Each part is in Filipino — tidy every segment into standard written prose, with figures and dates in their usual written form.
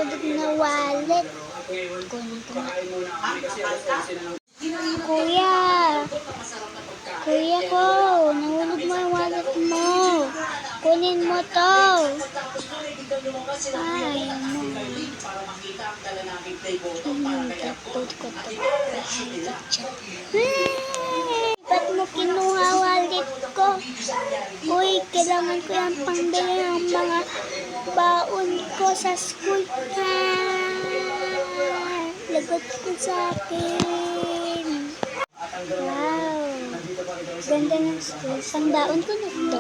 nahulog na wallet. Kunin ko na. Kuya! Kuya ko! Nahulog mo yung wallet mo. Kunin mo to. Ay, ano. Tapos ko to. Ba't mo kinuha wallet ko? Uy, kailangan ko yung pangbili ng mga baon ko sa school. Lagot ko sa akin. Wow. Ganda ng school. Pangbaon ko na ito.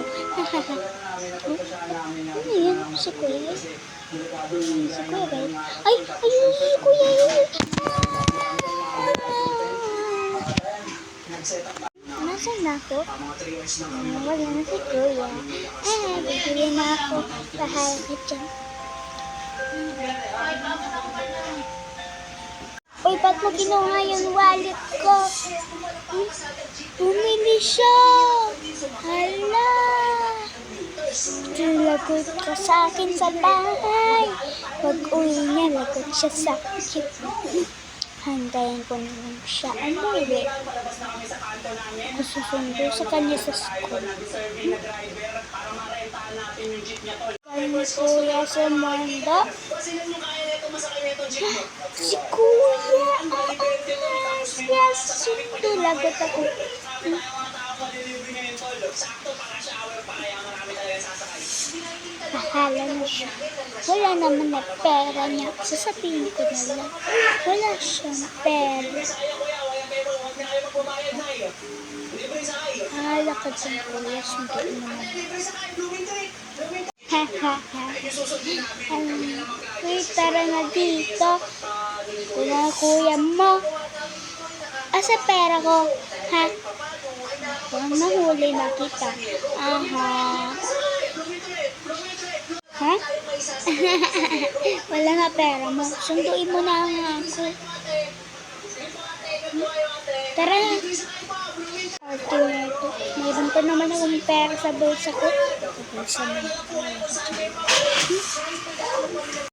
Ano yun? Si Kuya? Si Kuya ba yun? Ay! Ayun! Si Kuya yun! Nasaan na ako? Wala na si Kuya. Bibili na ako. Bahala ka dyan. Uy, ba't mo kinuha yung wallet ko? Bumili siya! Hala! Lagot ka sa akin sa bahay. Pag uwi niya, lagot siya sa akin. Hantayin ko naman siya. Umuwi. Masusundo sa kanya sa school. Galing ni Kuya sa Mondo. Si Kuya! Yes! Sundo. Lagot ako. Bahala na siya. Wala naman na pera niya. Sasabihin ko na lang. Wala siyang pera. Bahala ka dyan, Kuya. Sunduin naman. Uy, tara na dito. Wala Kuya mo. Asa pera ko? Ha? Huwag nahuli na kita. Aha. Ha? Wala nga pera mo. Sunduin mo na nga ako. Tara na. Arte na ito. Mayroon pa naman akong pera sa bulsa ko. Bulsa na ito.